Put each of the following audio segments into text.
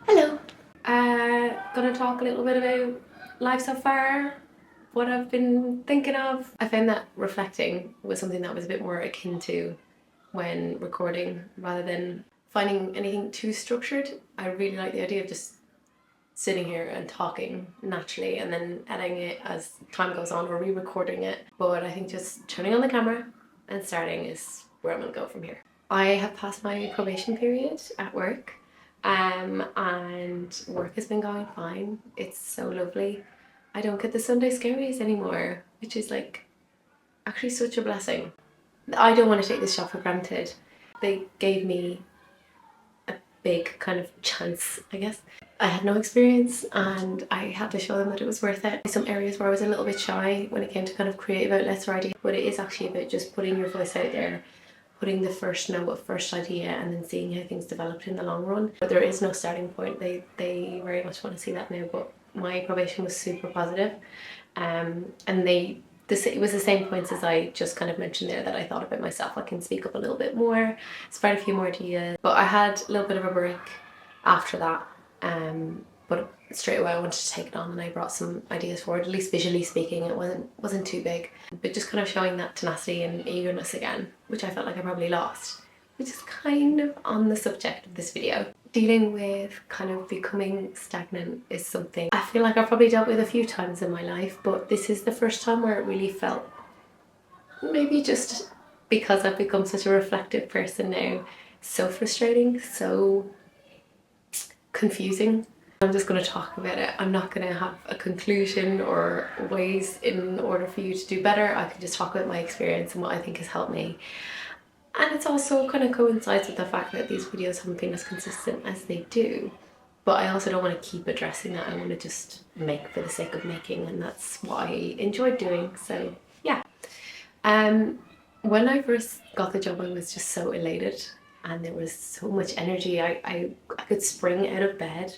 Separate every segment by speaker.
Speaker 1: Hello. Gonna talk a little bit about life so far, what I've been thinking of. I found that reflecting was something that was a bit more akin to when recording rather than finding anything too structured. I really like the idea of just sitting here and talking naturally and then editing it as time goes on or re-recording it. But I think just turning on the camera and starting is where I'm gonna go from here. I have passed my probation period at work. And work has been going fine. It's so lovely. I don't get the Sunday scaries anymore, which is like actually such a blessing. I don't want to take this job for granted. They gave me a big kind of chance, I guess. I had no experience and I had to show them that it was worth it. Some areas where I was a little bit shy when it came to kind of creative outlets or ideas, but it is actually about just putting your voice out there, putting the first note of first idea and then seeing how things developed in the long run. But there is no starting point. They very much want to see that now, but my probation was super positive. And it was the same points as I just kind of mentioned there that I thought about myself. I can speak up a little bit more, spread a few more ideas. But I had a little bit of a break after that. But straight away I wanted to take it on and I brought some ideas forward, at least visually speaking. It wasn't too big, but just kind of showing that tenacity and eagerness again, which I felt like I probably lost, which is kind of on the subject of this video. Dealing with kind of becoming stagnant is something I feel like I've probably dealt with a few times in my life, but this is the first time where it really felt, maybe just because I've become such a reflective person now, so frustrating, so confusing. I'm just going to talk about it. I'm not going to have a conclusion or ways in order for you to do better. I can just talk about my experience and what I think has helped me. And it's also kind of coincides with the fact that these videos haven't been as consistent as they do. But I also don't want to keep addressing that. I want to just make for the sake of making, and that's what I enjoyed doing. So yeah. When I first got the job, I was just so elated and there was so much energy. I could spring out of bed.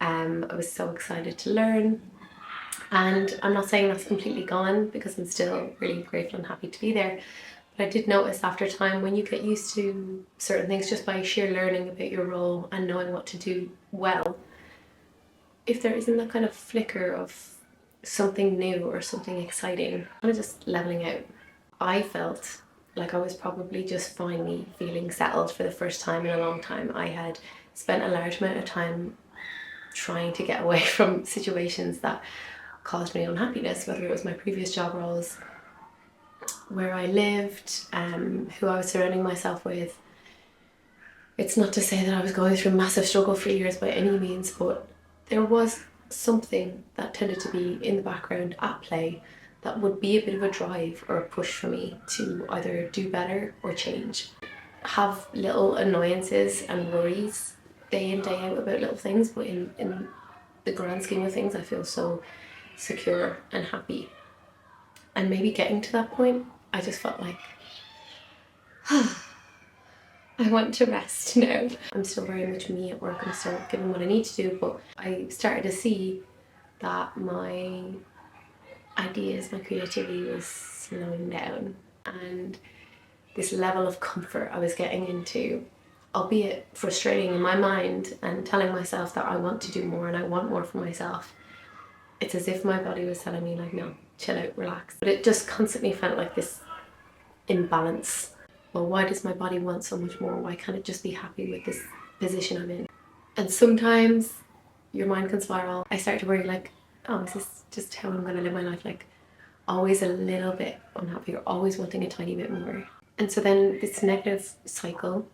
Speaker 1: I was so excited to learn, and I'm not saying that's completely gone because I'm still really grateful and happy to be there. But I did notice after time, when you get used to certain things just by sheer learning about your role and knowing what to do well, if there isn't that kind of flicker of something new or something exciting, kind of just leveling out. I felt like I was probably just finally feeling settled for the first time in a long time. I had spent a large amount of time trying to get away from situations that caused me unhappiness, whether it was my previous job roles, where I lived, who I was surrounding myself with. It's not to say that I was going through massive struggle for years by any means, but there was something that tended to be in the background at play that would be a bit of a drive or a push for me to either do better or change. Have little annoyances and worries day in, day out about little things, but in the grand scheme of things, I feel so secure and happy. And maybe getting to that point, I just felt like, I want to rest now. I'm still very much me at work. I'm still giving what I need to do, but I started to see that my ideas, my creativity was slowing down, and this level of comfort I was getting into, albeit frustrating in my mind and telling myself that I want to do more and I want more for myself. It's as if my body was telling me like, no, chill out, relax. But it just constantly felt like this imbalance. Well, why does my body want so much more? Why can't it just be happy with this position I'm in? And sometimes your mind can spiral. I start to worry like, oh, is this just how I'm going to live my life? Like always a little bit unhappy or always wanting a tiny bit more. And so then this negative cycle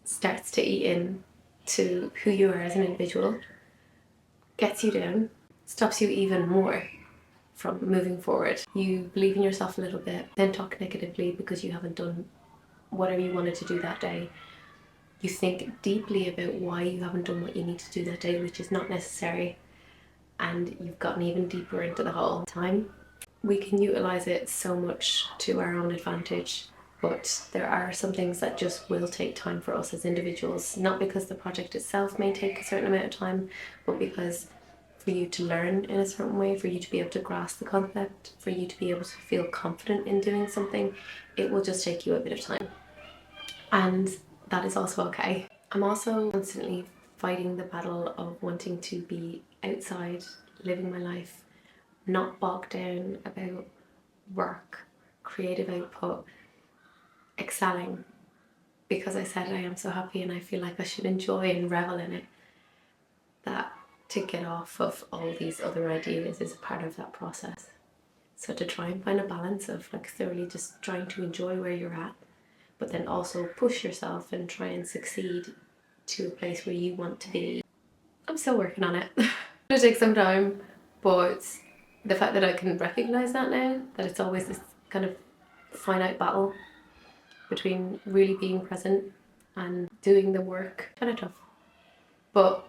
Speaker 1: starts to eat in to who you are as an individual, gets you down, stops you even more from moving forward. You believe in yourself a little bit, then talk negatively because you haven't done whatever you wanted to do that day. You think deeply about why you haven't done what you need to do that day, which is not necessary, and you've gotten even deeper into the hole. Time, we can utilize it so much to our own advantage, but there are some things that just will take time for us as individuals, not because the project itself may take a certain amount of time, but because for you to learn in a certain way, for you to be able to grasp the concept, for you to be able to feel confident in doing something, it will just take you a bit of time. And that is also okay. I'm also constantly fighting the battle of wanting to be outside, living my life, not bogged down about work, creative output, excelling, because I said I am so happy and I feel like I should enjoy and revel in it, that to get off of all these other ideas is a part of that process. So to try and find a balance of like thoroughly just trying to enjoy where you're at, but then also push yourself and try and succeed to a place where you want to be. I'm still working on it. It'll take some time, but the fact that I can recognise that now, that it's always this kind of finite battle between really being present and doing the work, kind of tough. But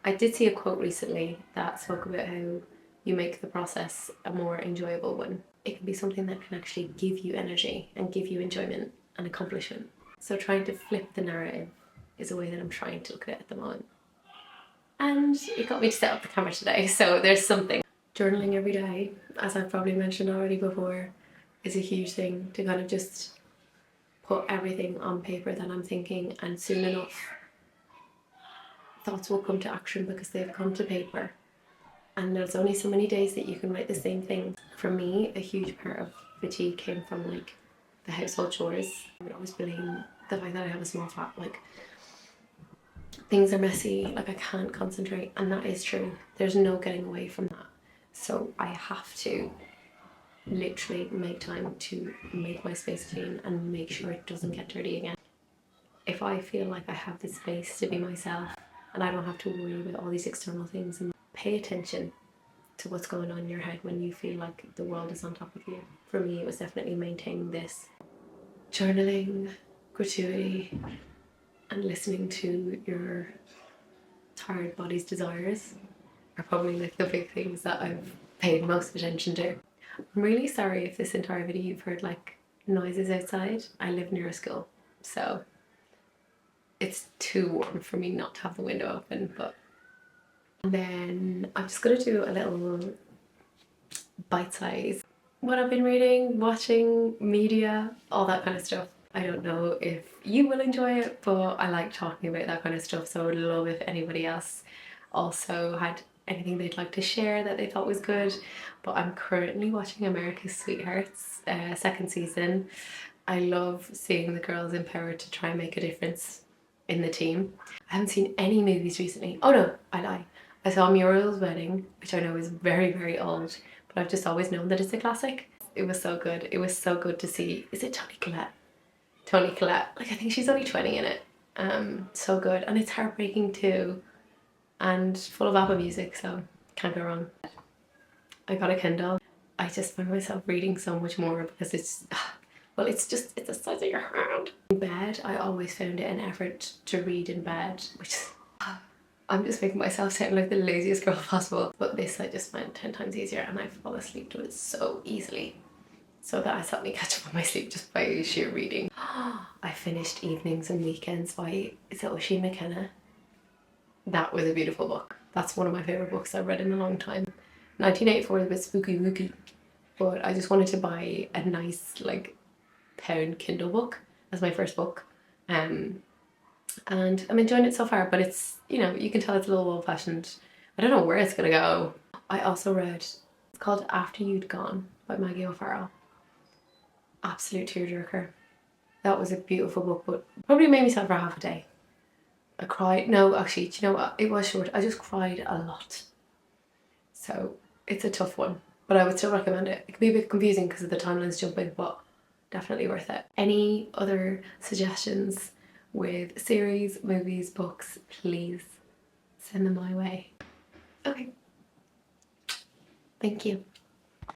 Speaker 1: I did see a quote recently that spoke about how you make the process a more enjoyable one. It can be something that can actually give you energy and give you enjoyment and accomplishment. So trying to flip the narrative is a way that I'm trying to look at it at the moment. And it got me to set up the camera today, so there's something. Journaling every day, as I've probably mentioned already before, is a huge thing, to kind of just put everything on paper that I'm thinking, and soon enough thoughts will come to action because they've come to paper. And there's only so many days that you can write the same thing. For me, a huge part of fatigue came from like the household chores. I would always blame the fact that I have a small flat, like things are messy, like I can't concentrate, and that is true. There's no getting away from that. So I have to literally make time to make my space clean and make sure it doesn't get dirty again. If I feel like I have the space to be myself and I don't have to worry about all these external things, and pay attention to what's going on in your head when you feel like the world is on top of you. For me, it was definitely maintaining this. Journaling, gratuity, and listening to your tired body's desires are probably like the big things that I've paid most attention to. I'm really sorry if this entire video you've heard like noises outside. I live near a school, so it's too warm for me not to have the window open, but and then I'm just gonna do a little bite size. What I've been reading, watching, media, all that kind of stuff. I don't know if you will enjoy it, but I like talking about that kind of stuff, so I would love if anybody else also had anything they'd like to share that they thought was good. But I'm currently watching America's Sweethearts, second season. I love seeing the girls empowered to try and make a difference in the team. I haven't seen any movies recently. Oh no, I lie. I saw Muriel's Wedding, which I know is very, very old, but I've just always known that it's a classic. It was so good. It was so good to see. Is it Toni Collette? Toni Collette. Like, I think she's only 20 in it. So good. And it's heartbreaking too. And full of ABBA music, so can't go wrong. I got a Kindle. I just find myself reading so much more because it's, well, it's the size of your hand. In bed, I always found it an effort to read in bed, which I'm just making myself sound like the laziest girl possible. But this I just find 10 times easier, and I fall asleep to it so easily. So that I suddenly catch up on my sleep just by sheer reading. I finished Evenings and Weekends by, is it Oisin McKenna? That was a beautiful book. That's one of my favourite books I've read in a long time. 1984 is a bit spooky wooky, but I just wanted to buy a nice like pound Kindle book as my first book. And I'm enjoying it so far, but it's, you know, you can tell it's a little old-fashioned. I don't know where it's gonna go. I also read, it's called After You'd Gone by Maggie O'Farrell. Absolute tearjerker. That was a beautiful book, but probably made me sad for half a day. I cried. No, actually, do you know what? It was short. I just cried a lot. So it's a tough one, but I would still recommend it. It can be a bit confusing because of the timelines jumping, but definitely worth it. Any other suggestions with series, movies, books, please send them my way. Okay. Thank you.